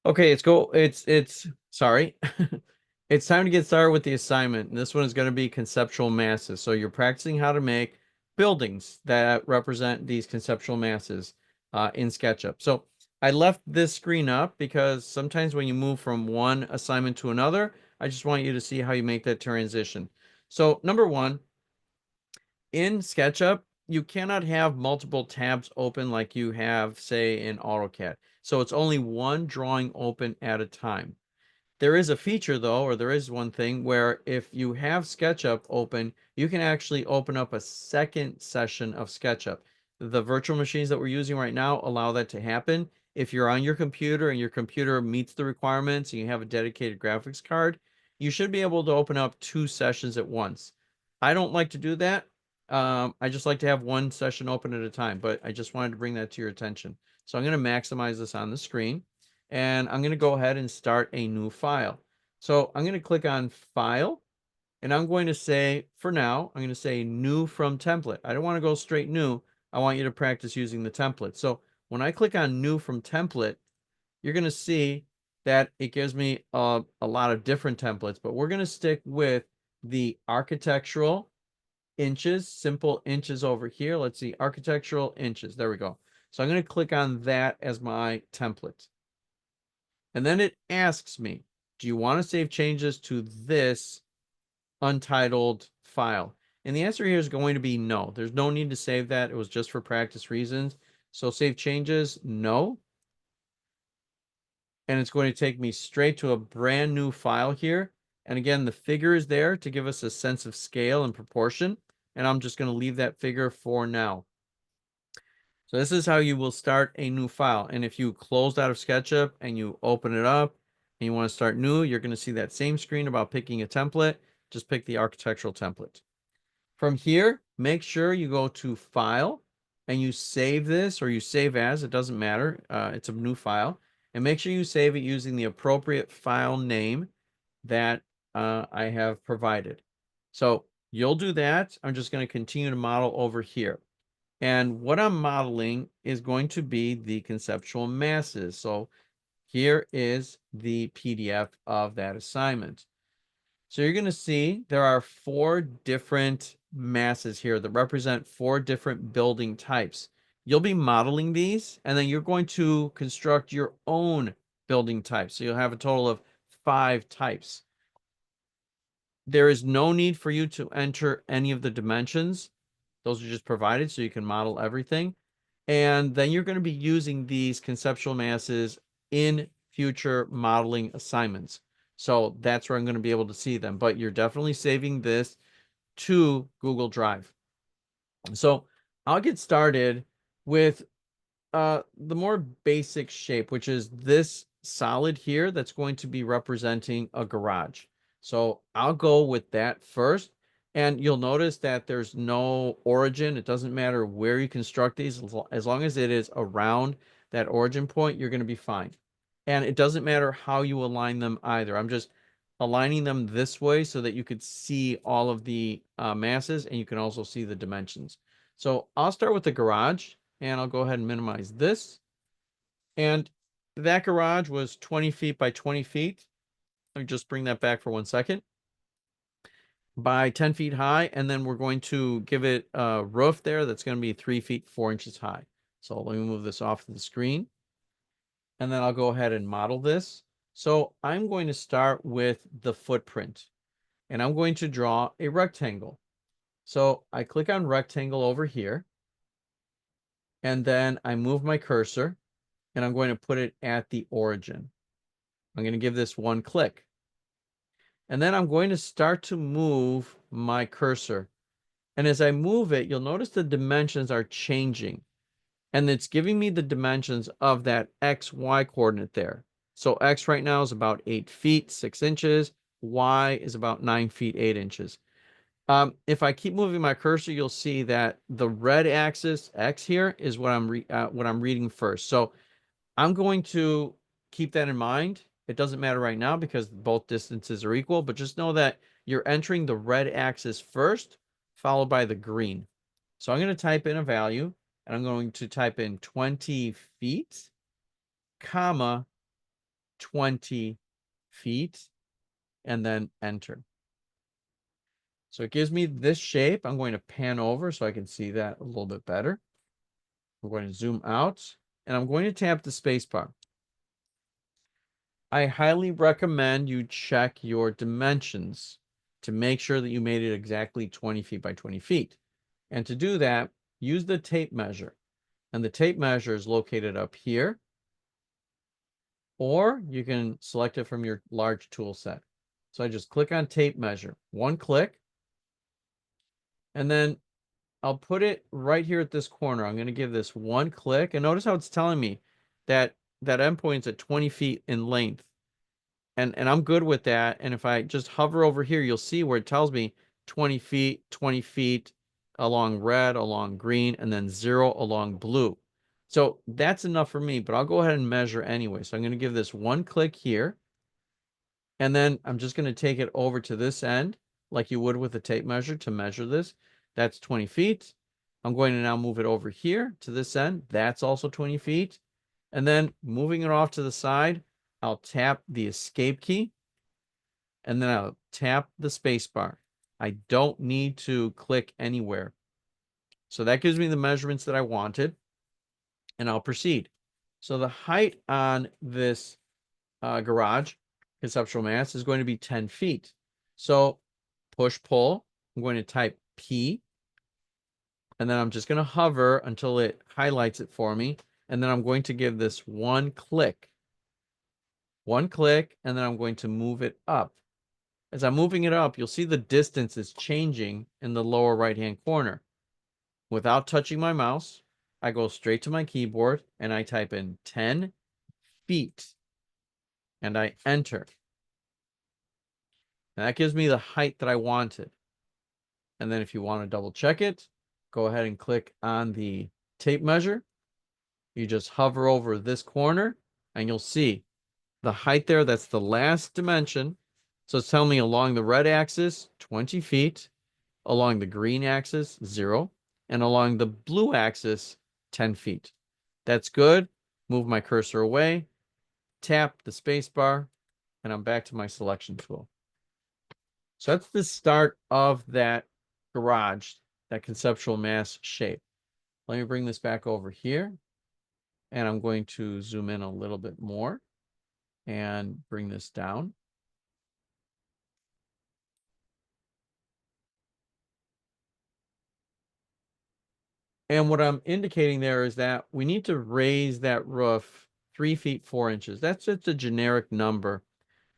Okay, it's sorry. It's time to get started with the assignment. And this one is going to be conceptual masses. So you're practicing how to make buildings that represent these conceptual masses in SketchUp. So I left this screen up because sometimes when you move from one assignment to another, I just want you to see how you make that transition. So number one, in SketchUp, you cannot have multiple tabs open like you have, say, in AutoCAD. So it's only one drawing open at a time. There is a feature though, or there is one thing where if you have SketchUp open, you can actually open up a second session of SketchUp. The virtual machines that we're using right now allow that to happen. If you're on your computer and your computer meets the requirements and you have a dedicated graphics card, you should be able to open up two sessions at once. I don't like to do that. I just like to have one session open at a time, but I just wanted to bring that to your attention. So I'm going to maximize this on the screen. And I'm going to go ahead and start a new file. So I'm going to click on File, and I'm going to say, for now, I'm going to say New from Template. I don't want to go straight new. I want you to practice using the template. So when I click on New from Template, you're going to see that it gives me a lot of different templates, but we're going to stick with the architectural inches, simple inches over here. Let's see, architectural inches. There we go. So I'm going to click on that as my template. And then it asks me, do you want to save changes to this untitled file? And the answer here is going to be no. There's no need to save that. It was just for practice reasons. So save changes, no. And it's going to take me straight to a brand new file here. And again, the figure is there to give us a sense of scale and proportion. And I'm just going to leave that figure for now. So this is how you will start a new file. And if you closed out of SketchUp and you open it up and you want to start new, you're going to see that same screen about picking a template. Just pick the architectural template. From here, make sure you go to File and you save this, or you save as, it doesn't matter. It's a new file. And make sure you save it using the appropriate file name that I have provided. So you'll do that. I'm just going to continue to model over here. And what I'm modeling is going to be the conceptual masses. So here is the PDF of that assignment. So you're going to see there are 4 different masses here that represent 4 different building types. You'll be modeling these, and then you're going to construct your own building types. So you'll have a total of 5 types. There is no need for you to enter any of the dimensions. Those are just provided so you can model everything. And then you're going to be using these conceptual masses in future modeling assignments. So that's where I'm going to be able to see them. But you're definitely saving this to Google Drive. So I'll get started with the more basic shape, which is this solid here that's going to be representing a garage. So I'll go with that first. And you'll notice that there's no origin. It doesn't matter where you construct these, as long as it is around that origin point, you're going to be fine. And it doesn't matter how you align them either. I'm just aligning them this way so that you could see all of the masses, and you can also see the dimensions. So I'll start with the garage, and I'll go ahead and minimize this. And that garage was 20 feet by 20 feet. Let me just bring that back for 1 second. By 10 feet high, and then we're going to give it a roof there that's going to be 3 feet 4 inches high. So let me move this off the screen, and then I'll go ahead and model this. So I'm going to start with the footprint, and I'm going to draw a rectangle. So I click on rectangle over here, and then I move my cursor, and I'm going to put it at the origin. I'm going to give this 1 click. And then I'm going to start to move my cursor. And as I move it, you'll notice the dimensions are changing. And it's giving me the dimensions of that XY coordinate there. So X right now is about 8 feet, 6 inches. Y is about 9 feet, 8 inches. If I keep moving my cursor, you'll see that the red axis, X here, is what I'm reading first. So I'm going to keep that in mind. It doesn't matter right now because both distances are equal, but just know that you're entering the red axis first, followed by the green. So I'm going to type in a value, and I'm going to type in 20 feet, comma, 20 feet, and then enter. So it gives me this shape. I'm going to pan over so I can see that a little bit better. I'm going to zoom out, and I'm going to tap the space bar. I highly recommend you check your dimensions to make sure that you made it exactly 20 feet by 20 feet. And to do that, use the tape measure. And the tape measure is located up here, or you can select it from your large tool set. So I just click on tape measure, one click, and then I'll put it right here at this corner. I'm going to give this one click, and notice how it's telling me that that endpoint's at 20 feet in length. And I'm good with that. And if I just hover over here, you'll see where it tells me 20 feet along red, along green, and then 0 along blue. So that's enough for me, but I'll go ahead and measure anyway. So I'm going to give this one click here, and then I'm just going to take it over to this end like you would with a tape measure to measure this. That's 20 feet. I'm going to now move it over here to this end. That's also 20 feet. And then moving it off to the side, I'll tap the escape key, and then I'll tap the space bar. I don't need to click anywhere. So that gives me the measurements that I wanted, and I'll proceed. So the height on this garage, conceptual mass, is going to be 10 feet. So push pull, I'm going to type P, and then I'm just going to hover until it highlights it for me. And then I'm going to give this one click, and then I'm going to move it up. As I'm moving it up, you'll see the distance is changing in the lower right-hand corner. Without touching my mouse, I go straight to my keyboard and I type in 10 feet and I enter. And that gives me the height that I wanted. And then if you want to double check it, go ahead and click on the tape measure. You just hover over this corner and you'll see the height there. That's the last dimension. So it's telling me along the red axis, 20 feet, along the green axis, 0, and along the blue axis, 10 feet. That's good. Move my cursor away, tap the space bar, and I'm back to my selection tool. So that's the start of that garage, that conceptual mass shape. Let me bring this back over here, and I'm going to zoom in a little bit more and bring this down. And what I'm indicating there is that we need to raise that roof 3 feet 4 inches. That's just a generic number.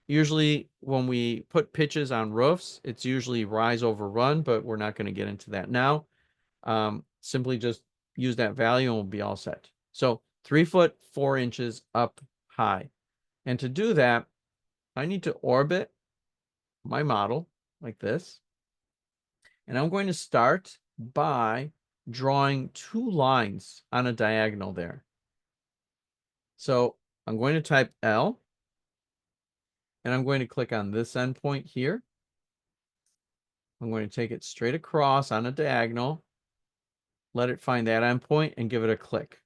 Usually when we put pitches on roofs, it's usually rise over run, but we're not going to get into that now. Simply just use that value and we'll be all set. So 3 foot 4 inches up high. And to do that, I need to orbit my model like this. And I'm going to start by drawing 2 lines on a diagonal there. So I'm going to type L, and I'm going to click on this endpoint here. I'm going to take it straight across on a diagonal, let it find that endpoint, and give it a click.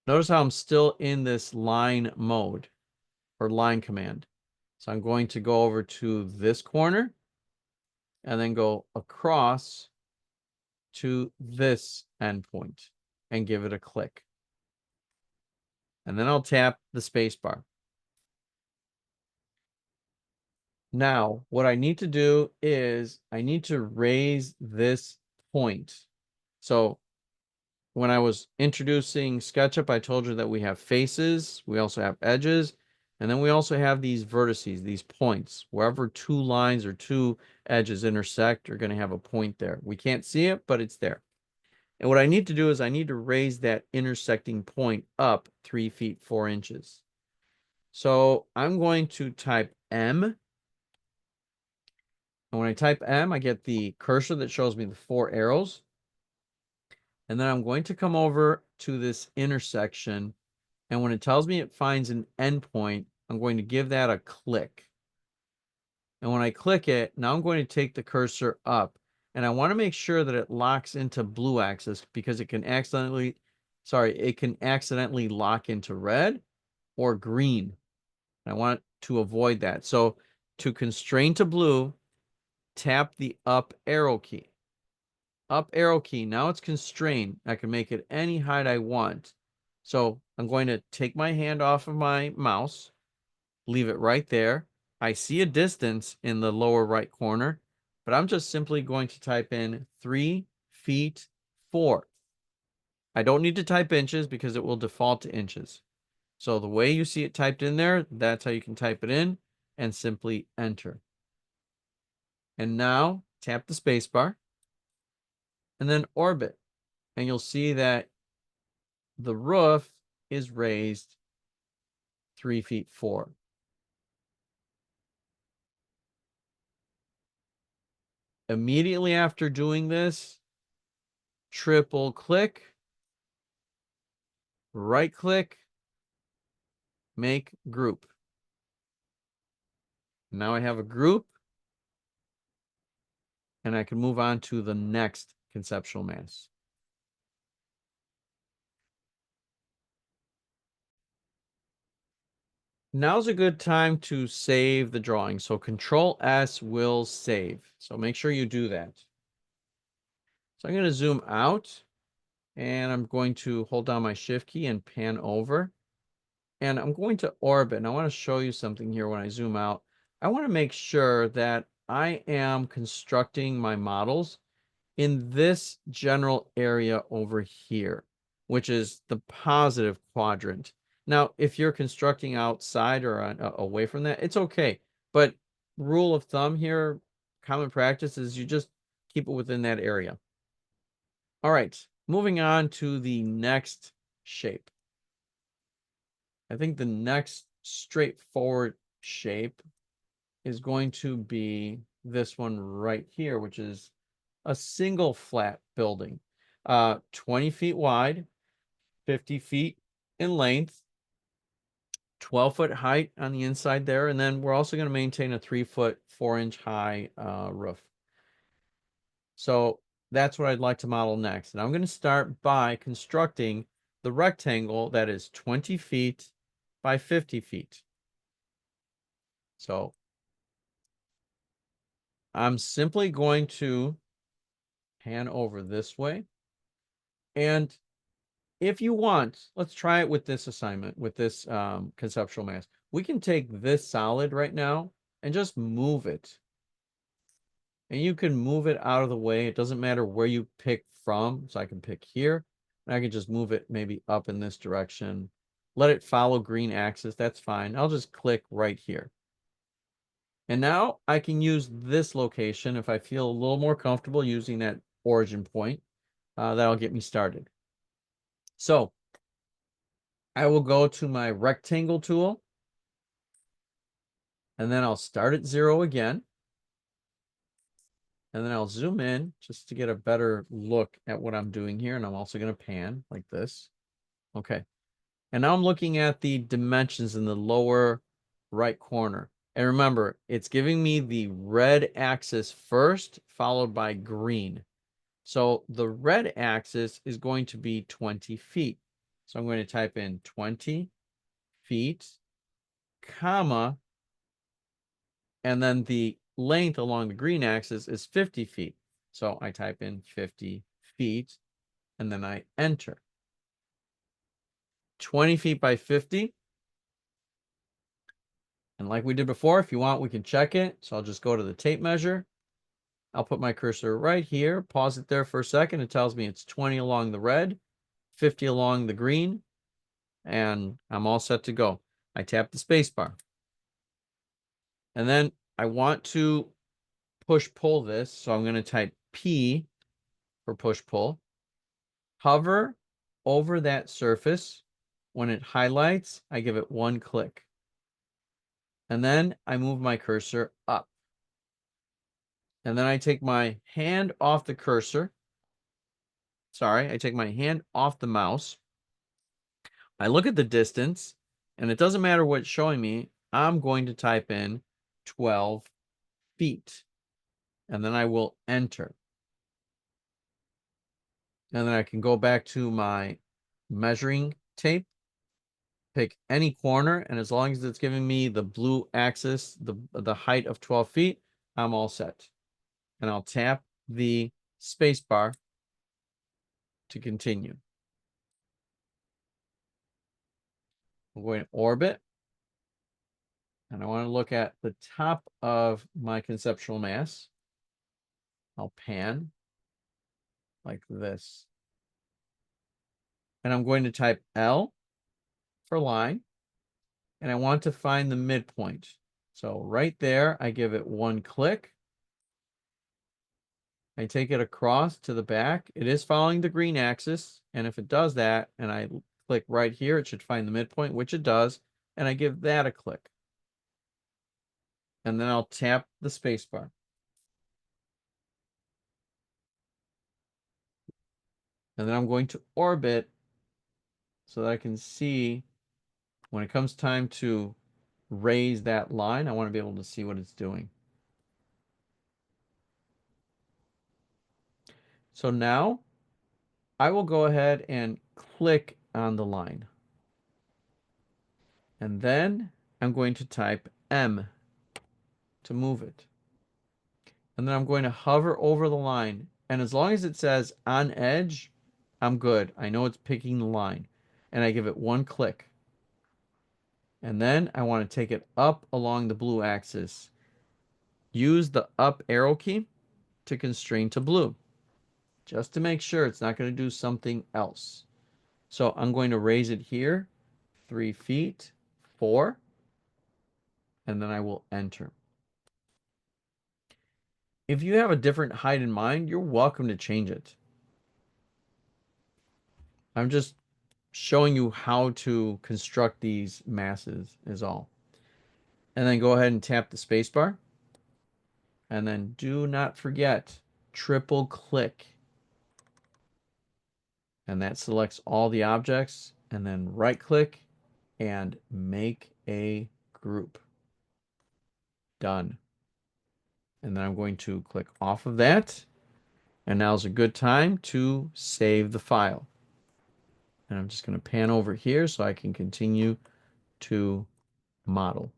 Notice how I'm still in this line mode, or line command. So I'm going to go over to this corner, and then go across to this endpoint, and give it a click. And then I'll tap the space bar. Now, what I need to do is I need to raise this point. So when I was introducing SketchUp, I told you that we have faces, we also have edges, and then we also have these vertices, these points. Wherever 2 lines or 2 edges intersect, you're going to have a point there. We can't see it, but it's there. And what I need to do is I need to raise that intersecting point up 3 feet 4 inches. So I'm going to type M. And when I type M, I get the cursor that shows me the 4 arrows. And then I'm going to come over to this intersection. And when it tells me it finds an endpoint, I'm going to give that a click. And when I click it, now I'm going to take the cursor up. And I want to make sure that it locks into blue axis because it can accidentally lock into red. or green. I want to avoid that. So to constrain to blue, tap the up arrow key. Up arrow key. Now it's constrained. I can make it any height I want. So I'm going to take my hand off of my mouse, leave it right there. I see a distance in the lower right corner, but I'm just simply going to type in 3 feet 4. I don't need to type inches because it will default to inches. So the way you see it typed in there, that's how you can type it in and simply enter. And now tap the spacebar and then orbit. And you'll see that the roof is raised 3 feet 4. Immediately after doing this, triple click, right click, make group. Now I have a group and I can move on to the next conceptual mass. Now's a good time to save the drawing. So Control S will save. So make sure you do that. So I'm going to zoom out and I'm going to hold down my shift key and pan over. And I'm going to orbit. And I want to show you something here when I zoom out. I want to make sure that I am constructing my models in this general area over here, which is the positive quadrant. Now, if you're constructing outside or away from that, it's okay. But rule of thumb here, common practice is you just keep it within that area. All right, moving on to the next shape. I think the next straightforward shape is going to be this one right here, which is a single flat building, 20 feet wide, 50 feet in length, 12-foot height on the inside there. And then we're also going to maintain a 3-foot, 4-inch high roof. So that's what I'd like to model next. And I'm going to start by constructing the rectangle that is 20 feet by 50 feet. So I'm simply going to pan over this way. And if you want, let's try it with this assignment, with this conceptual mass. We can take this solid right now and just move it. And you can move it out of the way. It doesn't matter where you pick from. So I can pick here, and I can just move it maybe up in this direction. Let it follow green axis. That's fine. I'll just click right here. And now I can use this location if I feel a little more comfortable using that origin point. That'll get me started. So I will go to my rectangle tool, and then I'll start at 0 again. And then I'll zoom in just to get a better look at what I'm doing here. And I'm also going to pan like this. Okay. And now I'm looking at the dimensions in the lower right corner. And remember, it's giving me the red axis first, followed by green. So the red axis is going to be 20 feet. So I'm going to type in 20 feet, comma, and then the length along the green axis is 50 feet. So I type in 50 feet, and then I enter. 20 feet by 50. And like we did before, if you want, we can check it. So I'll just go to the tape measure. I'll put my cursor right here, pause it there for a second. It tells me it's 20 along the red, 50 along the green, and I'm all set to go. I tap the space bar. And then I want to push-pull this, so I'm going to type P for push-pull. Hover over that surface. When it highlights, I give it 1 click. And then I move my cursor up. And then I take my hand off the cursor. Sorry, I take my hand off the mouse. I look at the distance, and it doesn't matter what it's showing me. I'm going to type in 12 feet. And then I will enter. And then I can go back to my measuring tape. pick any corner, and as long as it's giving me the blue axis, the height of 12 feet, I'm all set. And I'll tap the space bar to continue. I'm going to orbit, and I want to look at the top of my conceptual mass. I'll pan like this. And I'm going to type L for line, and I want to find the midpoint. So right there, I give it one click. I take it across to the back. It is following the green axis, and if it does that, and I click right here, it should find the midpoint, which it does, and I give that a click. And then I'll tap the space bar. And then I'm going to orbit so that I can see when it comes time to raise that line, I want to be able to see what it's doing. So now I will go ahead and click on the line. And then I'm going to type M to move it. And then I'm going to hover over the line. And as long as it says on edge, I'm good. I know it's picking the line. And I give it one click. And then I want to take it up along the blue axis. Use the up arrow key to constrain to blue, just to make sure it's not going to do something else. So I'm going to raise it here, 3 feet, 4, and then I will enter. If you have a different height in mind, you're welcome to change it. I'm just showing you how to construct these masses is all. And then go ahead and tap the spacebar. And then do not forget, triple click. And that selects all the objects. And then right click and make a group. Done. And then I'm going to click off of that. And now's a good time to save the file. And I'm just going to pan over here so I can continue to model.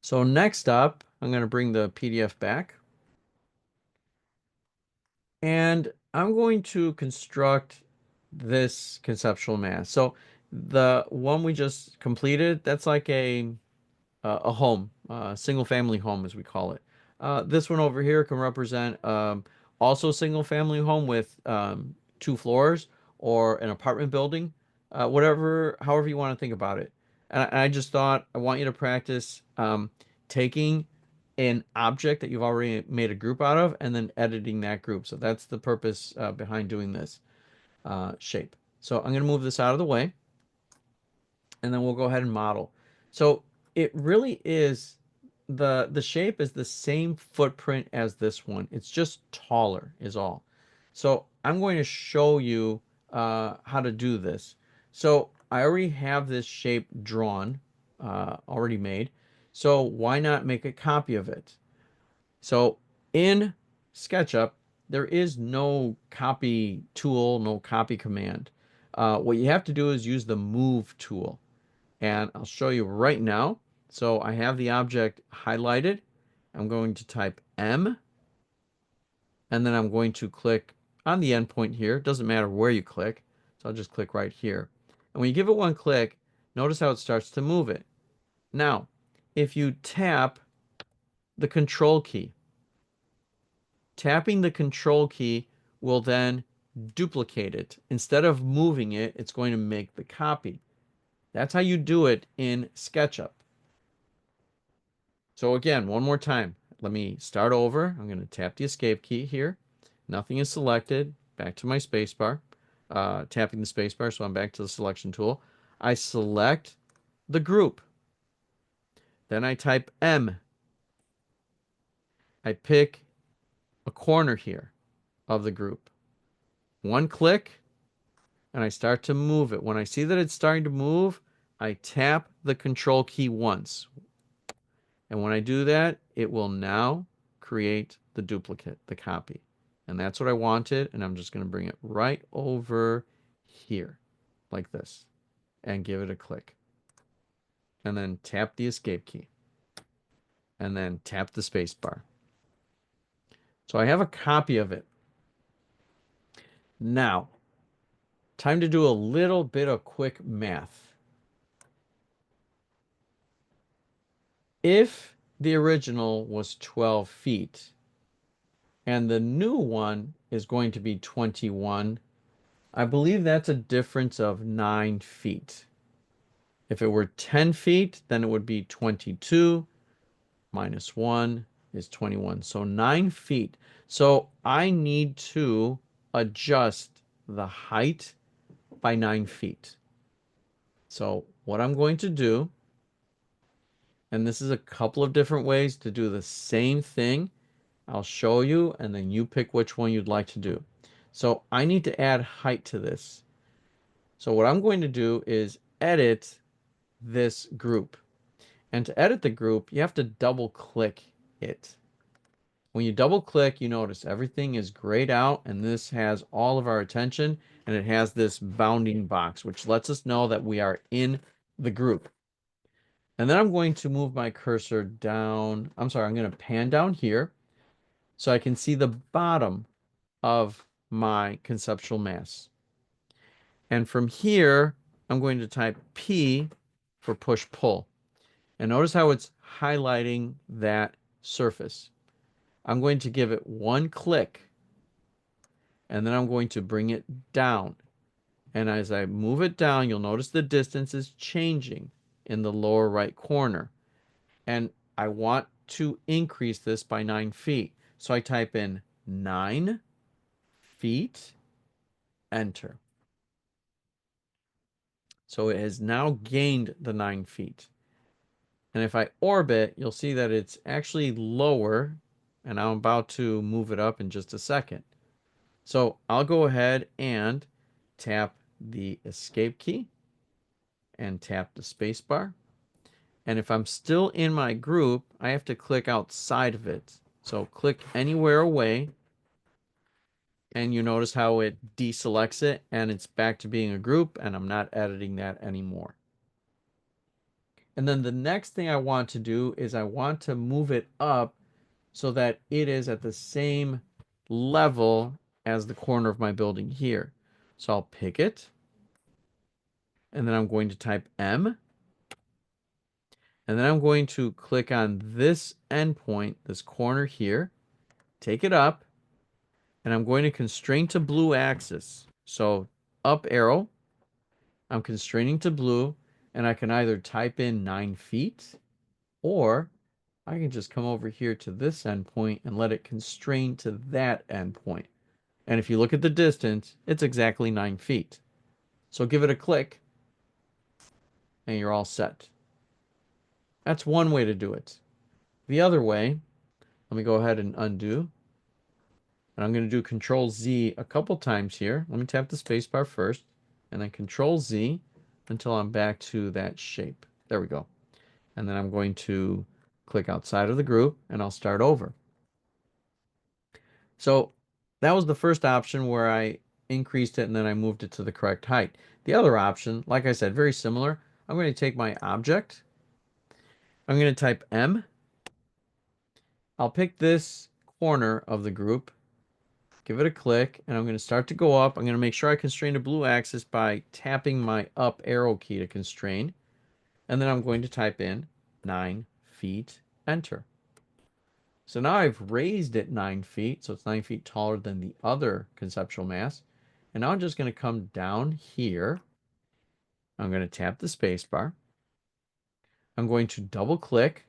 So next up, I'm going to bring the PDF back. And I'm going to construct this conceptual mass. So the one we just completed, that's like a home, single family home as we call it. This one over here can represent also single family home with 2 floors or an apartment building, however you want to think about it. And I just thought I want you to practice taking an object that you've already made a group out of and then editing that group. So that's the purpose behind doing this shape. So I'm going to move this out of the way, and then we'll go ahead and model. So it really is the shape is the same footprint as this one. It's just taller is all. So I'm going to show you how to do this. So I already have this shape drawn, already made. So why not make a copy of it? So in SketchUp, there is no copy tool, no copy command. What you have to do is use the move tool. And I'll show you right now. So I have the object highlighted. I'm going to type M, and then I'm going to click on the endpoint here. It doesn't matter where you click. So I'll just click right here. And when you give it one click, notice how it starts to move it. Now, if you tap the control key, tapping the control key will then duplicate it. Instead of moving it, it's going to make the copy. That's how you do it in SketchUp. So again, one more time, let me start over. I'm going to tap the escape key here. Nothing is selected. Back to my spacebar. Tapping the spacebar, so I'm back to the selection tool. I select the group. Then I type M. I pick a corner here of the group. One click, and I start to move it. When I see that it's starting to move, I tap the control key once. And when I do that, it will now create the duplicate, the copy. And that's what I wanted. And I'm just going to bring it right over here like this and give it a click. And then tap the escape key. And then tap the space bar. So I have a copy of it. Now, time to do a little bit of quick math. If the original was 12 feet and the new one is going to be 21, I believe that's a difference of 9 feet. If it were 10 feet, then it would be 22 minus 1 is 21. So 9 feet. So I need to adjust the height by 9 feet. So what I'm going to do, and this is a couple of different ways to do the same thing. I'll show you, and then you pick which one you'd like to do. So I need to add height to this. So what I'm going to do is edit this group. And to edit the group, you have to double click it. When you double click, you notice everything is grayed out, and this has all of our attention, and it has this bounding box, which lets us know that we are in the group. And then I'm going to move my cursor down. I'm sorry, I'm going to pan down here so I can see the bottom of my conceptual mass. And from here, I'm going to type P for push-pull. And notice how it's highlighting that surface. I'm going to give it one click, and then I'm going to bring it down. And as I move it down, you'll notice the distance is changing in the lower right corner. And I want to increase this by 9 feet. So I type in 9 feet, enter. So it has now gained the 9 feet. And if I orbit, you'll see that it's actually lower, and I'm about to move it up in just a second. So I'll go ahead and tap the escape key and tap the space bar. And if I'm still in my group, I have to click outside of it. So click anywhere away, and you notice how it deselects it and it's back to being a group, and I'm not editing that anymore. And then the next thing I want to do is I want to move it up so that it is at the same level as the corner of my building here. So I'll pick it, and then I'm going to type M, and then I'm going to click on this endpoint, this corner here, take it up, and I'm going to constrain to blue axis. So up arrow, I'm constraining to blue, and I can either type in 9 feet, or I can just come over here to this endpoint and let it constrain to that endpoint. And if you look at the distance, it's exactly 9 feet. So give it a click, and you're all set. That's one way to do it. The other way, let me go ahead and undo. And I'm going to do Control Z a couple times here. Let me tap the spacebar first, and then Control Z until I'm back to that shape. There we go. And then I'm going to click outside of the group, and I'll start over. So that was the first option where I increased it and then I moved it to the correct height. The other option, like I said, very similar. I'm going to take my object. I'm going to type M. I'll pick this corner of the group, give it a click, and I'm going to start to go up. I'm going to make sure I constrain the blue axis by tapping my up arrow key to constrain. And then I'm going to type in 9 feet, enter. So now I've raised it 9 feet, so it's 9 feet taller than the other conceptual mass. And now I'm just going to come down here. I'm going to tap the space bar. I'm going to double click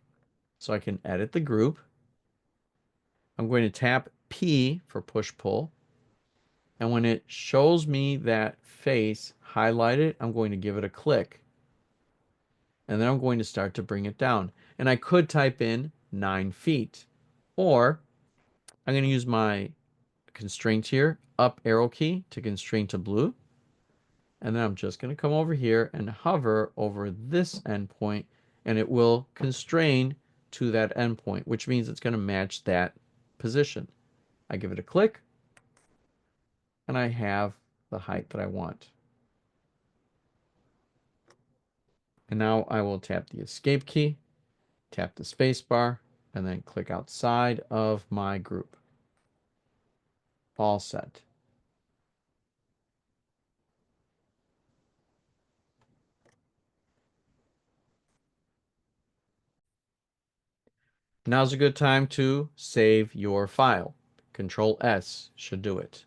so I can edit the group. I'm going to tap P for push pull. And when it shows me that face highlighted, I'm going to give it a click. And then I'm going to start to bring it down. And I could type in 9 feet. Or I'm going to use my constraint here, up arrow key to constrain to blue. And then I'm just going to come over here and hover over this endpoint, and it will constrain to that endpoint, which means it's going to match that position. I give it a click, and I have the height that I want. And now I will tap the escape key, tap the space bar, and then click outside of my group. All set. Now's a good time to save your file. Control S should do it.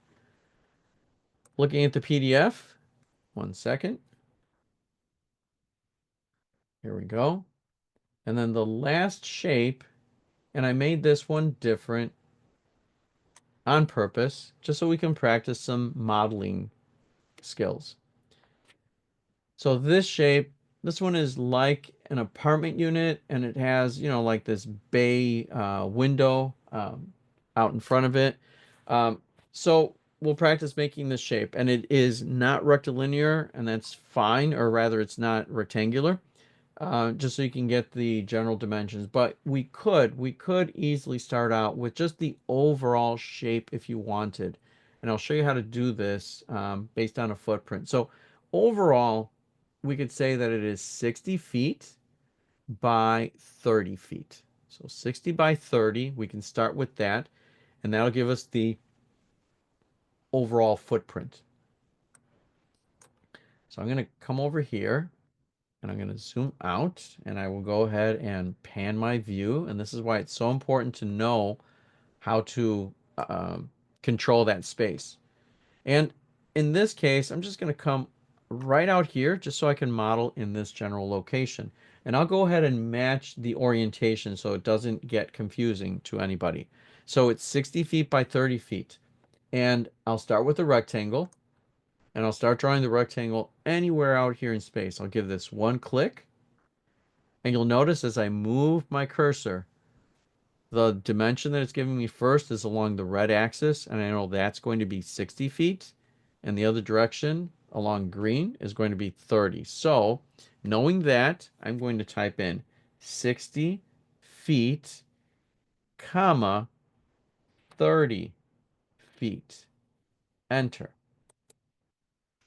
Looking at the PDF, 1 second. Here we go. And then the last shape, and I made this one different on purpose, just so we can practice some modeling skills. So this shape, this one is like an apartment unit, and it has, like this bay window out in front of it. So we'll practice making this shape, and it is not rectilinear, and that's fine, or rather it's not rectangular, just so you can get the general dimensions. But we could easily start out with just the overall shape if you wanted. And I'll show you how to do this based on a footprint. So overall, we could say that it is 60 feet by 30 feet. So 60 by 30, we can start with that, and that'll give us the overall footprint. So I'm going to come over here and I'm going to zoom out, and I will go ahead and pan my view. And this is why it's so important to know how to control that space. And in this case, I'm just going to come right out here just so I can model in this general location. And I'll go ahead and match the orientation so it doesn't get confusing to anybody. So it's 60 feet by 30 feet. And I'll start with a rectangle, and I'll start drawing the rectangle anywhere out here in space. I'll give this one click, and you'll notice as I move my cursor, the dimension that it's giving me first is along the red axis, and I know that's going to be 60 feet, and the other direction along green is going to be 30. So, knowing that, I'm going to type in 60 feet, comma, 30 feet. Enter.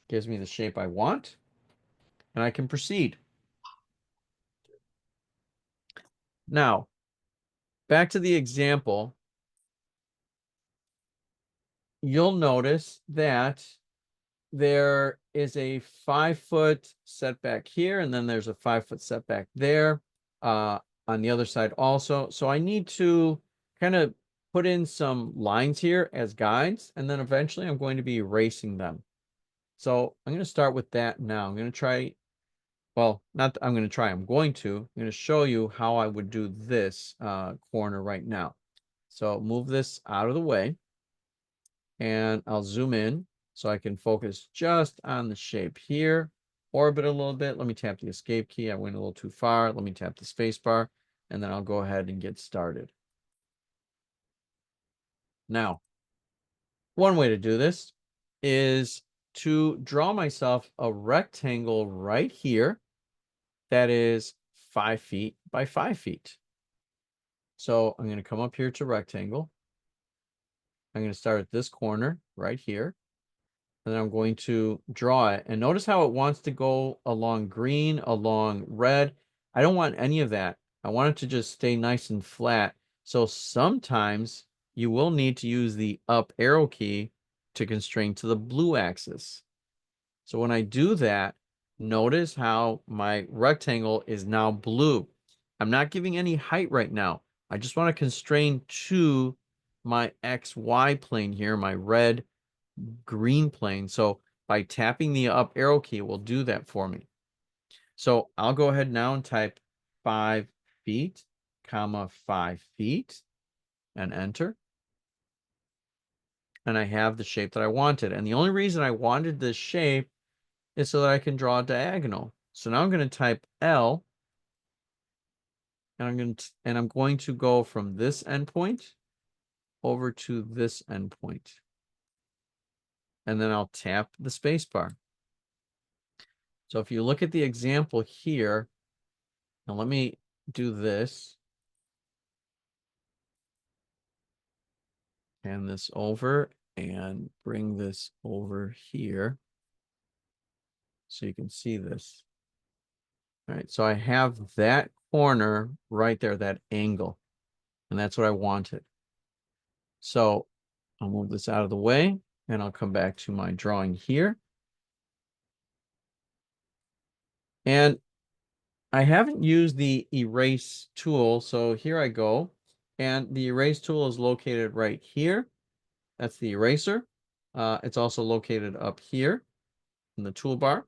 Gives me the shape I want, and I can proceed. Now, back to the example, you'll notice that there is a 5-foot setback here, and then there's a 5-foot setback there on the other side also. So I need to kind of put in some lines here as guides, and then eventually I'm going to be erasing them. So I'm going to start with that now. I'm going to try, well, not I'm going to try, I'm going to show you how I would do this corner right now. So move this out of the way, and I'll zoom in so I can focus just on the shape here, orbit a little bit. Let me tap the escape key. I went a little too far. Let me tap the space bar, and then I'll go ahead and get started. Now, one way to do this is to draw myself a rectangle right here that is 5 feet by 5 feet. So I'm going to come up here to rectangle. I'm going to start at this corner right here. And then I'm going to draw it. And notice how it wants to go along green, along red. I don't want any of that. I want it to just stay nice and flat. So sometimes you will need to use the up arrow key to constrain to the blue axis. So when I do that, notice how my rectangle is now blue. I'm not giving any height right now. I just want to constrain to my XY plane here, my red green plane. So by tapping the up arrow key, will do that for me. So I'll go ahead now and type 5 feet, comma 5 feet, and enter. And I have the shape that I wanted. And the only reason I wanted this shape is so that I can draw a diagonal. So now I'm going to type L, and I'm going to go from this endpoint over to this endpoint. And then I'll tap the space bar. So if you look at the example here, now let me do this. Hand this over, and bring this over here so you can see this. All right, so I have that corner right there, that angle, and that's what I wanted. So I'll move this out of the way and I'll come back to my drawing here. And I haven't used the erase tool, so here I go. And the erase tool is located right here. That's the eraser. It's also located up here in the toolbar.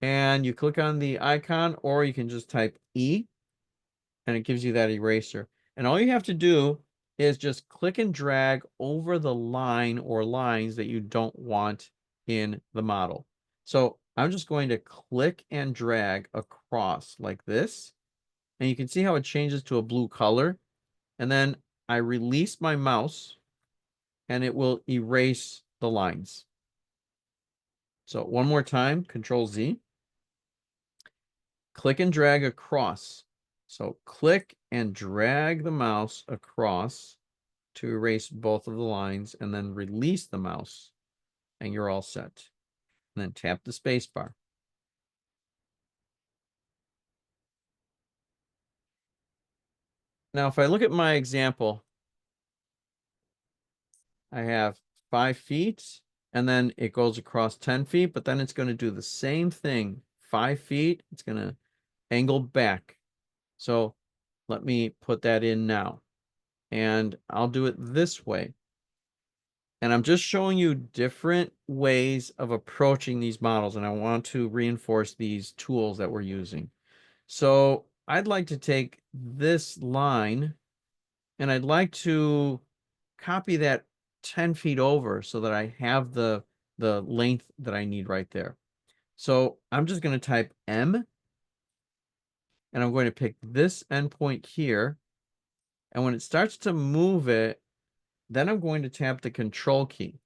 And you click on the icon, or you can just type E, and it gives you that eraser. And all you have to do is just click and drag over the line or lines that you don't want in the model. So I'm just going to click and drag across like this. And you can see how it changes to a blue color. And then I release my mouse and it will erase the lines. So one more time, Control Z. Click and drag across. So click and drag the mouse across to erase both of the lines, and then release the mouse and you're all set. And then tap the space bar. Now, if I look at my example, I have 5 feet and then it goes across 10 feet, but then it's going to do the same thing. 5 feet, it's going to angle back. So let me put that in now. And I'll do it this way. And I'm just showing you different ways of approaching these models. And I want to reinforce these tools that we're using. So I'd like to take this line and I'd like to copy that 10 feet over so that I have the length that I need right there. So I'm just going to type M and I'm going to pick this endpoint here. And when it starts to move it, then I'm going to tap the control key.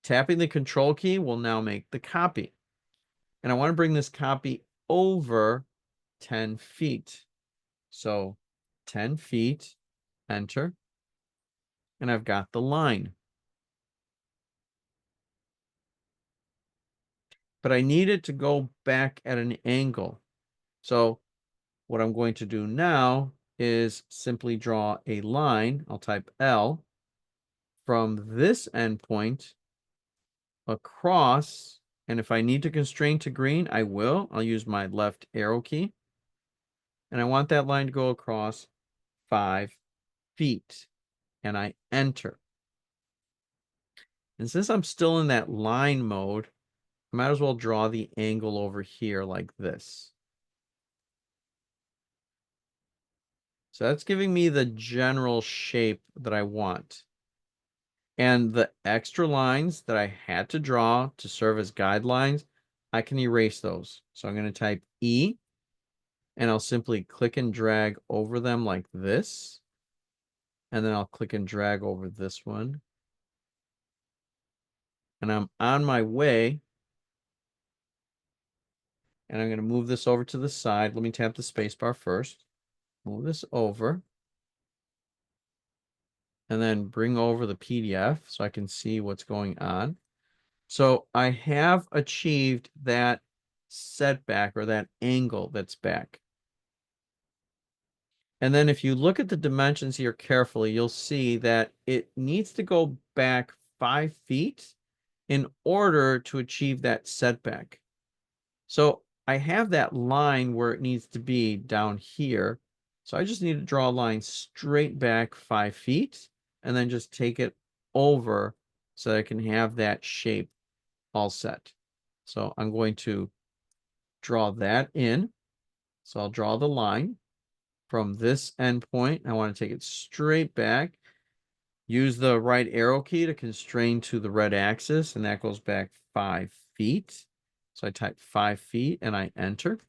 Tapping the control key will now make the copy. And I want to bring this copy over 10 feet. So 10 feet, enter, and I've got the line. But I need it to go back at an angle. So what I'm going to do now is simply draw a line. I'll type L from this endpoint across. And if I need to constrain to green, I will. I'll use my left arrow key. And I want that line to go across 5 feet. And I enter. And since I'm still in that line mode, I might as well draw the angle over here like this. So that's giving me the general shape that I want. And the extra lines that I had to draw to serve as guidelines, I can erase those. So I'm going to type E, and I'll simply click and drag over them like this. And then I'll click and drag over this one. And I'm on my way. And I'm going to move this over to the side. Let me tap the spacebar first. Move this over. And then bring over the PDF so I can see what's going on. So I have achieved that setback or that angle that's back. And then if you look at the dimensions here carefully, you'll see that it needs to go back 5 feet in order to achieve that setback. So I have that line where it needs to be down here. So I just need to draw a line straight back 5 feet and then just take it over so that I can have that shape all set. So I'm going to draw that in. So I'll draw the line from this endpoint. I want to take it straight back. Use the right arrow key to constrain to the red axis, and that goes back 5 feet. So I type 5 feet and I enter.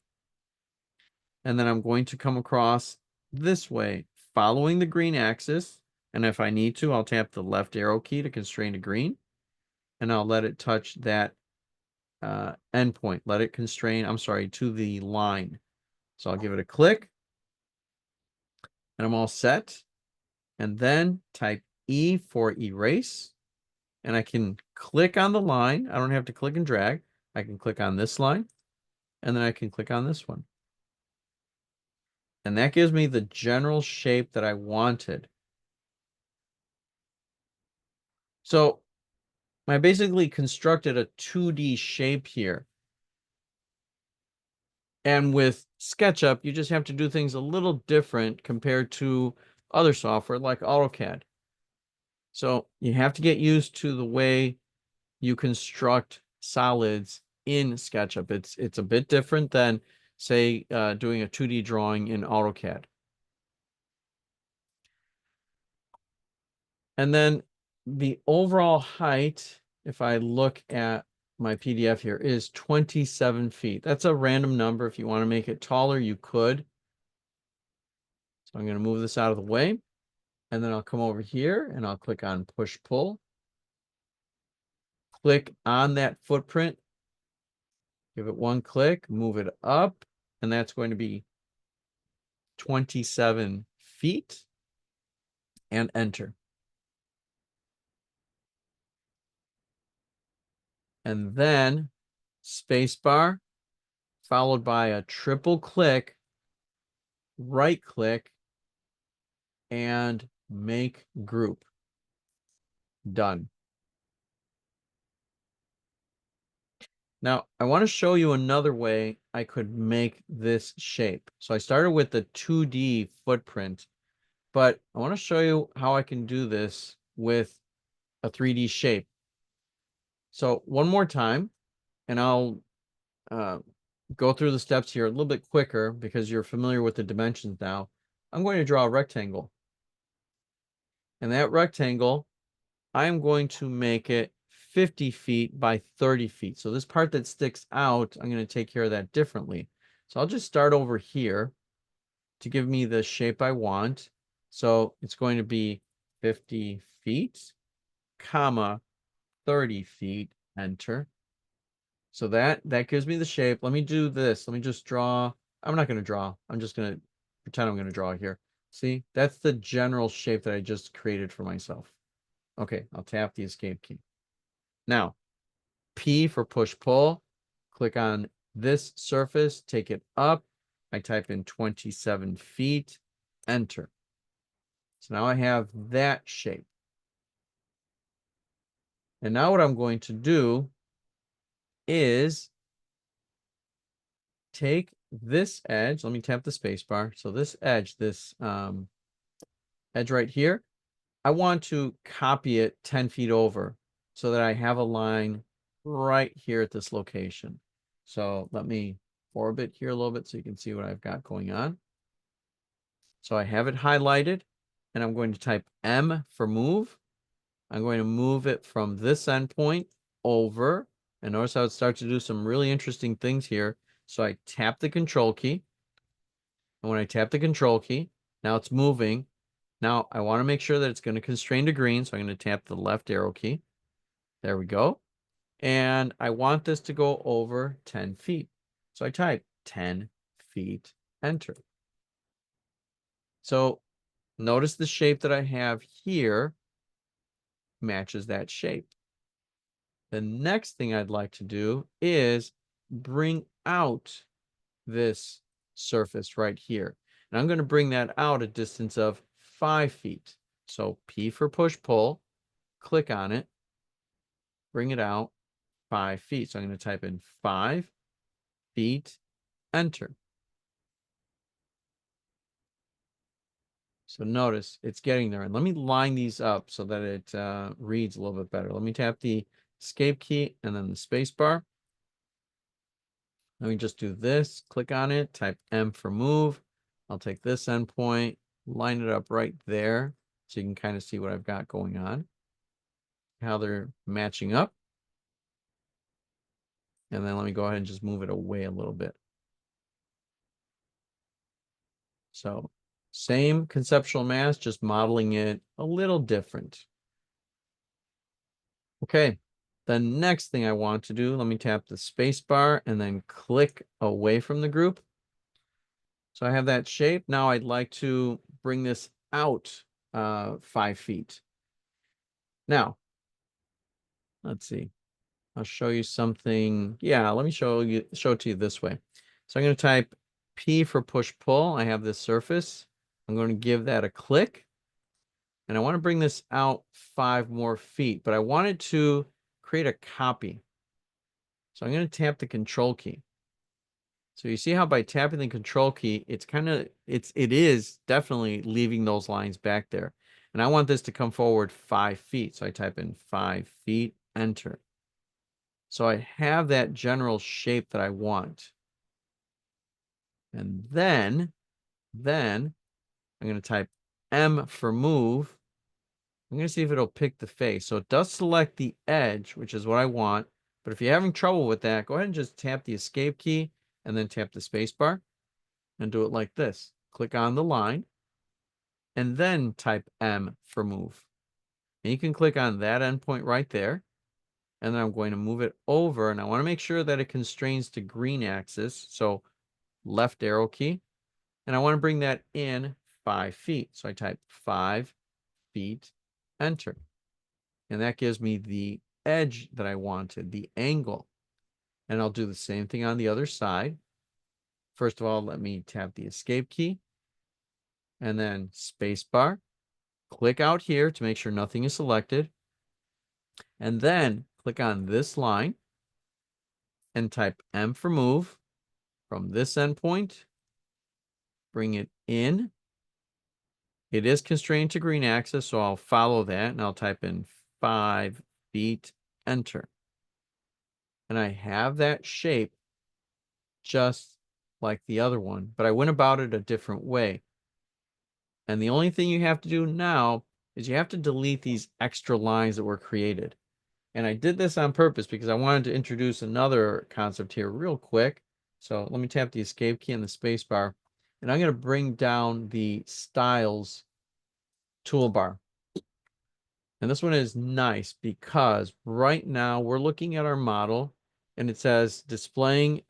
And then I'm going to come across this way, following the green axis. And if I need to, I'll tap the left arrow key to constrain to green. And I'll let it touch that endpoint. Let it constrain, I'm sorry, to the line. So I'll give it a click. And I'm all set. And then type E for erase. and I can click on the line. I don't have to click and drag. I can click on this line, and then I can click on this one. And that gives me the general shape that I wanted. So I basically constructed a 2D shape here. And with SketchUp, you just have to do things a little different compared to other software like AutoCAD. So you have to get used to the way you construct solids in SketchUp. It's a bit different than, say, doing a 2D drawing in AutoCAD. And then the overall height, if I look at my PDF here, is 27 feet. That's a random number. If you want to make it taller, you could. So I'm going to move this out of the way. And then I'll come over here and I'll click on push pull. Click on that footprint. Give it one click, move it up, and that's going to be 27 feet, and enter. And then spacebar, followed by a triple click, right click, and make group. Done. Now, I want to show you another way I could make this shape. So I started with the 2D footprint, but I want to show you how I can do this with a 3D shape. So one more time, and I'll go through the steps here a little bit quicker because you're familiar with the dimensions now. I'm going to draw a rectangle. And that rectangle, I'm going to make it 50 feet by 30 feet. So this part that sticks out, I'm going to take care of that differently. So I'll just start over here to give me the shape I want. So it's going to be 50 feet, comma, 30 feet, enter. So that gives me the shape. Let me do this. Let me just draw. I'm not going to draw. I'm just going to pretend I'm going to draw here. See, that's the general shape that I just created for myself. Okay, I'll tap the escape key. Now, P for push pull. Click on this surface, take it up. I type in 27 feet, enter. So now I have that shape. And now what I'm going to do is take this edge. Let me tap the space bar. So this edge, this edge right here, I want to copy it 10 feet over so that I have a line right here at this location. So let me orbit here a little bit so you can see what I've got going on. So I have it highlighted, and I'm going to type M for move. I'm going to move it from this endpoint over, and notice how it starts to do some really interesting things here. So I tap the control key, and when I tap the control key, now it's moving. Now I want to make sure that it's going to constrain to green, so I'm going to tap the left arrow key. There we go. And I want this to go over 10 feet. So I type 10 feet, enter. So notice the shape that I have here matches that shape. The next thing I'd like to do is bring out this surface right here. And I'm going to bring that out a distance of 5 feet. So P for push pull, click on it, bring it out 5 feet. So I'm going to type in 5 feet, enter. So notice it's getting there. And let me line these up so that it reads a little bit better. Let me tap the escape key and then the space bar. Let me just do this, click on it, type M for move. I'll take this endpoint, line it up right there so you can kind of see what I've got going on, how they're matching up. And then let me go ahead and just move it away a little bit. So same conceptual mass, just modeling it a little different. Okay, the next thing I want to do, let me tap the space bar and then click away from the group. So I have that shape. Now I'd like to bring this out 5 feet. Now, let's see. I'll show you something. Yeah, let me show it to you this way. So I'm going to type P for push pull. I have this surface. I'm going to give that a click. And I want to bring this out 5 more feet, but I wanted to create a copy. So I'm going to tap the control key. So you see how by tapping the control key, it is definitely leaving those lines back there. And I want this to come forward 5 feet. So I type in 5 feet, enter. So I have that general shape that I want. And then I'm going to type M for move. I'm going to see if it'll pick the face. So it does select the edge, which is what I want. But if you're having trouble with that, go ahead and just tap the escape key and then tap the space bar and do it like this. Click on the line and then type M for move. And you can click on that endpoint right there. And then I'm going to move it over, and I want to make sure that it constrains to green axis. So left arrow key. And I want to bring that in 5 feet. So I type 5 feet, enter. And that gives me the edge that I wanted, the angle. And I'll do the same thing on the other side. First of all, let me tap the escape key and then space bar. Click out here to make sure nothing is selected. And then click on this line and type M for move from this endpoint. Bring it in. It is constrained to green axis, so I'll follow that and I'll type in 5 feet, enter. And I have that shape just like the other one, but I went about it a different way. And the only thing you have to do now is you have to delete these extra lines that were created. And I did this on purpose because I wanted to introduce another concept here real quick. So let me tap the escape key and the space bar, and I'm going to bring down the styles toolbar. And this one is nice because right now we're looking at our model and it says display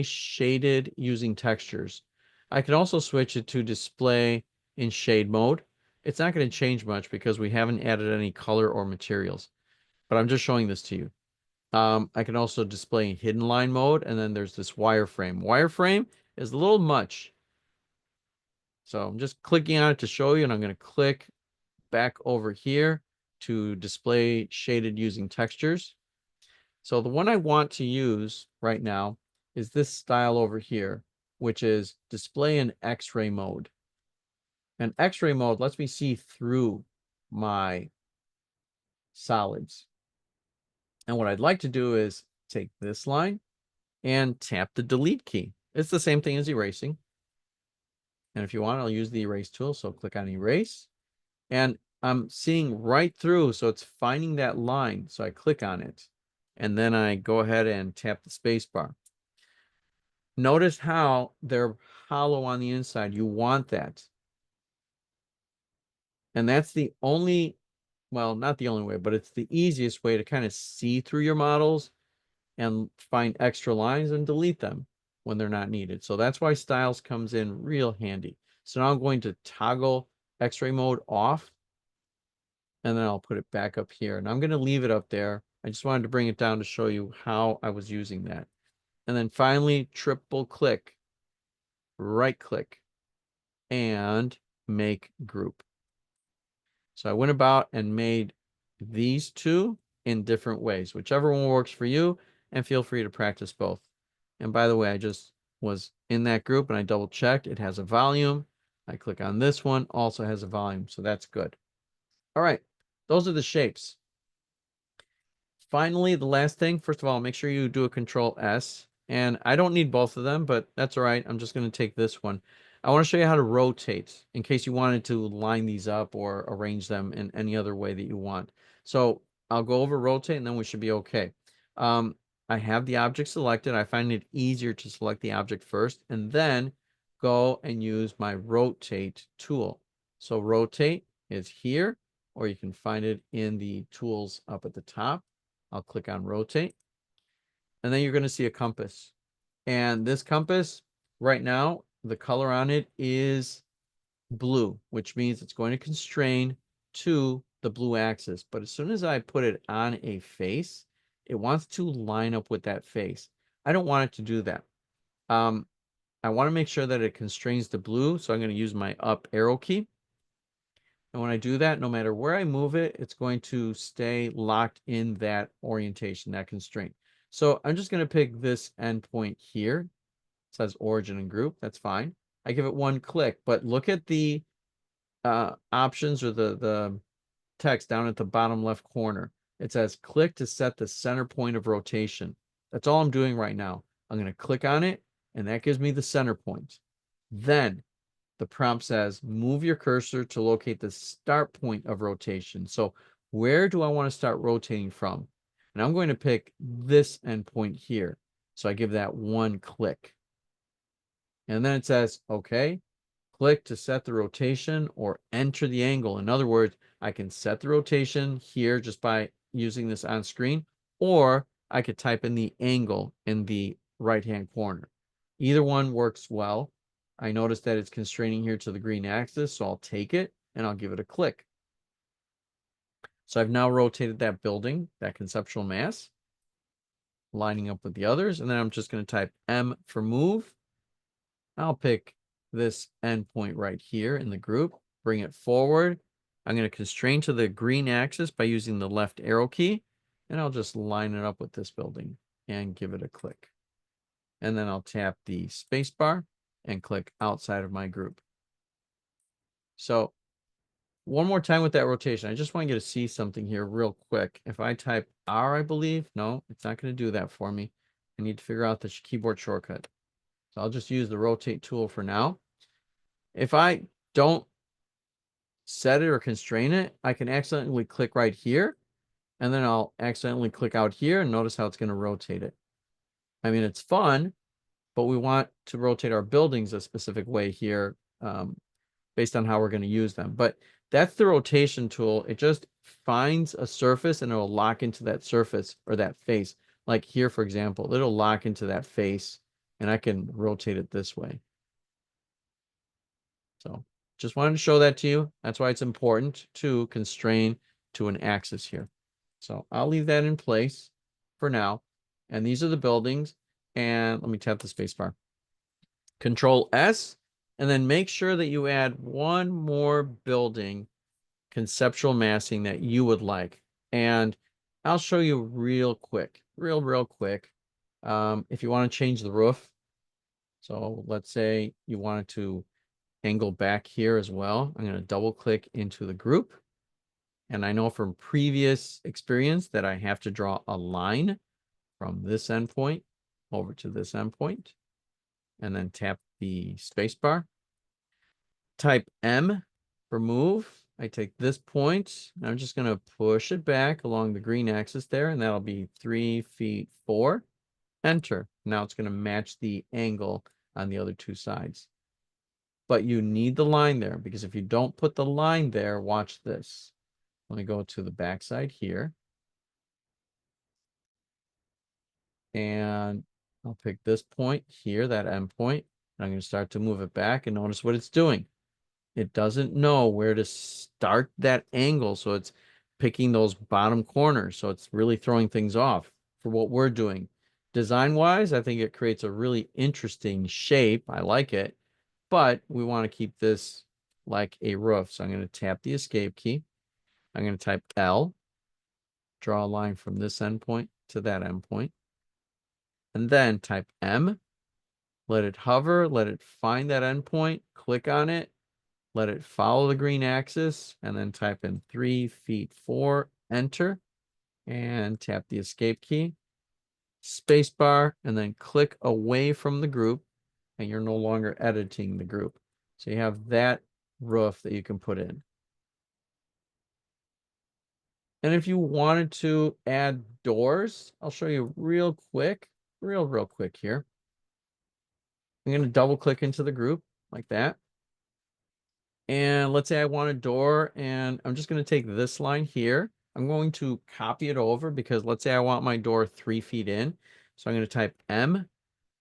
shaded using textures. I can also switch it to display in shade mode. It's not going to change much because we haven't added any color or materials, but I'm just showing this to you. I can also display in hidden line mode, and then there's this wireframe. Wireframe is a little much. So I'm just clicking on it to show you, and I'm going to click back over here to display shaded using textures. So the one I want to use right now is this style over here, which is display in X-ray mode. And X-ray mode lets me see through my solids. And what I'd like to do is take this line and tap the delete key. It's the same thing as erasing. And if you want, I'll use the erase tool. So click on erase. And I'm seeing right through, so it's finding that line. So I click on it, and then I go ahead and tap the space bar. Notice how they're hollow on the inside. You want that. And that's the only, well, not the only way, but it's the easiest way to kind of see through your models and find extra lines and delete them when they're not needed. So that's why styles comes in real handy. So now I'm going to toggle X-ray mode off, and then I'll put it back up here. And I'm going to leave it up there. I just wanted to bring it down to show you how I was using that. And then finally, triple click, right click, and make group. So I went about and made these two in different ways, whichever one works for you, and feel free to practice both. And by the way, I just was in that group and I double checked. It has a volume. I click on this one, also has a volume. So that's good. All right. Those are the shapes. Finally, the last thing, first of all, make sure you do a Control S. And I don't need both of them, but that's all right. I'm just going to take this one. I want to show you how to rotate in case you wanted to line these up or arrange them in any other way that you want. So I'll go over rotate and then we should be okay. I have the object selected. I find it easier to select the object first and then go and use my rotate tool. So rotate is here, or you can find it in the tools up at the top. I'll click on rotate, and then you're going to see a compass. And this compass right now, the color on it is blue, which means it's going to constrain to the blue axis, but as soon as I put it on a face, it wants to line up with that face. I don't want it to do that. I want to make sure that it constrains the blue, so I'm going to use my up arrow key. And when I do that, no matter where I move it, it's going to stay locked in that orientation, that constraint. So I'm just going to pick this endpoint here. It says origin and group. That's fine. I give it one click, but look at the options or the text down at the bottom left corner. It says click to set the center point of rotation. That's all I'm doing right now. I'm going to click on it, and that gives me the center point. Then the prompt says move your cursor to locate the start point of rotation. So where do I want to start rotating from? And I'm going to pick this endpoint here. So I give that one click. And then it says, okay, click to set the rotation or enter the angle. In other words, I can set the rotation here just by using this on screen, or I could type in the angle in the right-hand corner. Either one works well. I notice that it's constraining here to the green axis, so I'll take it and I'll give it a click. So I've now rotated that building, that conceptual mass, lining up with the others, and then I'm just going to type M for move. I'll pick this endpoint right here in the group, bring it forward. I'm going to constrain to the green axis by using the left arrow key, and I'll just line it up with this building and give it a click. And then I'll tap the space bar and click outside of my group. So one more time with that rotation. I just want you to see something here real quick. If I type R, I believe, no, it's not going to do that for me. I need to figure out the keyboard shortcut. So I'll just use the rotate tool for now. If I don't set it or constrain it, I can accidentally click right here, and then I'll accidentally click out here, and notice how it's going to rotate it. I mean, it's fun, but we want to rotate our buildings a specific way here based on how we're going to use them. But that's the rotation tool. It just finds a surface and it'll lock into that surface or that face. Like here, for example, it'll lock into that face, and I can rotate it this way. So just wanted to show that to you. That's why it's important to constrain to an axis here. So I'll leave that in place for now. And these are the buildings. And let me tap the space bar. Control S, and then make sure that you add one more building conceptual massing that you would like. And I'll show you real quick, real quick. If you want to change the roof. So let's say you wanted to angle back here as well. I'm going to double click into the group. And I know from previous experience that I have to draw a line from this endpoint over to this endpoint, and then tap the space bar. Type M for move. I take this point, and I'm just going to push it back along the green axis there, and that'll be 3 feet 4. Enter. Now it's going to match the angle on the other two sides. But you need the line there, because if you don't put the line there, watch this. Let me go to the back side here. And I'll pick this point here, that end point. And I'm going to start to move it back, and notice what it's doing. It doesn't know where to start that angle, so it's picking those bottom corners. So it's really throwing things off for what we're doing. Design-wise, I think it creates a really interesting shape. I like it. But we want to keep this like a roof. So I'm going to tap the escape key. I'm going to type L, draw a line from this endpoint to that endpoint, and then type M, let it hover, let it find that endpoint, click on it, let it follow the green axis, and then type in 3 feet 4, enter, and tap the escape key, space bar, and then click away from the group, and you're no longer editing the group. So you have that roof that you can put in. And if you wanted to add doors, I'll show you real quick, real quick here. I'm going to double click into the group like that. And let's say I want a door, and I'm just going to take this line here. I'm going to copy it over because let's say I want my door 3 feet in. So I'm going to type M.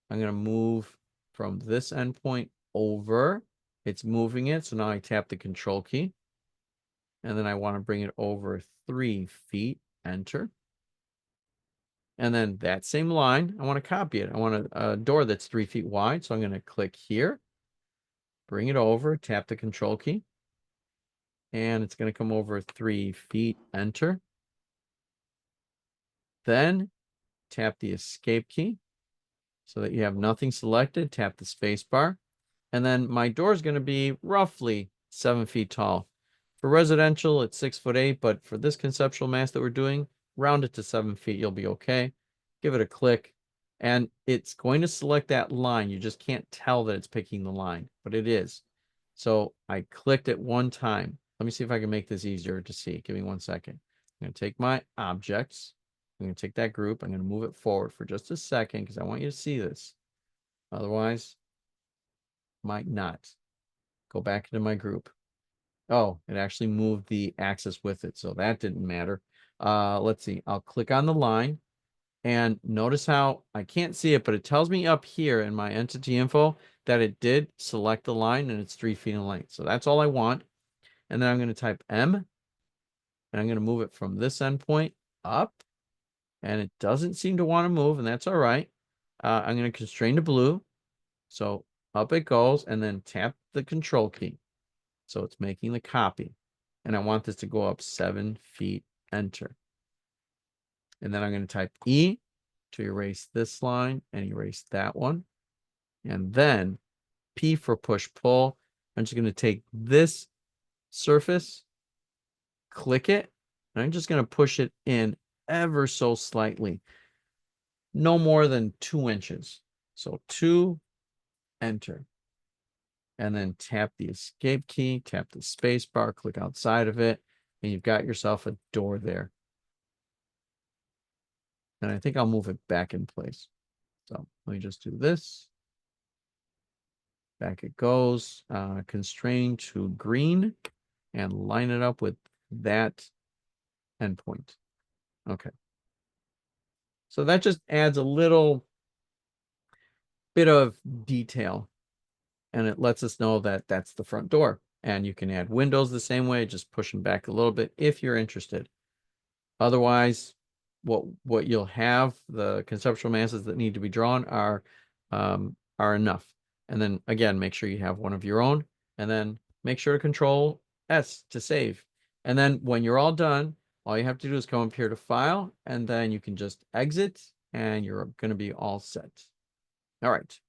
I'm going to move from this endpoint over. It's moving it. So now I tap the control key. And then I want to bring it over 3 feet, enter. And then that same line, I want to copy it. I want a door that's 3 feet wide. So I'm going to click here, bring it over, tap the control key. And it's going to come over 3 feet, enter. Then tap the escape key so that you have nothing selected. Tap the space bar. And then my door is going to be roughly 7 feet tall. For residential, it's 6'8", but for this conceptual mass that we're doing, round it to 7 feet, you'll be okay. Give it a click, and it's going to select that line. You just can't tell that it's picking the line, but it is. So I clicked it one time. Let me see if I can make this easier to see. Give me 1 second. I'm going to take my objects. I'm going to take that group. I'm going to move it forward for just a second because I want you to see this. Otherwise, might not. Go back into my group. Oh, it actually moved the axis with it, so that didn't matter. Let's see. I'll click on the line, and notice how I can't see it, but it tells me up here in my entity info that it did select the line and it's 3 feet in length. So that's all I want. And then I'm going to type M, and I'm going to move it from this endpoint up, and it doesn't seem to want to move, and that's all right. I'm going to constrain to blue. So up it goes, and then tap the control key. So it's making the copy. And I want this to go up 7 feet, enter. And then I'm going to type E to erase this line and erase that one. And then P for push pull. I'm just going to take this surface, click it, and I'm just going to push it in ever so slightly. No more than 2 inches. So 2, enter. And then tap the escape key, tap the space bar, click outside of it, and you've got yourself a door there. And I think I'll move it back in place. So let me just do this. Back it goes, constrain to green, and line it up with that endpoint. Okay. So that just adds a little bit of detail, and it lets us know that that's the front door. And you can add windows the same way, just push them back a little bit if you're interested. Otherwise, what you'll have, the conceptual masses that need to be drawn are enough. And then again, make sure you have one of your own, and then make sure to control S to save. And then when you're all done, all you have to do is come up here to File, and then you can just exit, and you're going to be all set. All right.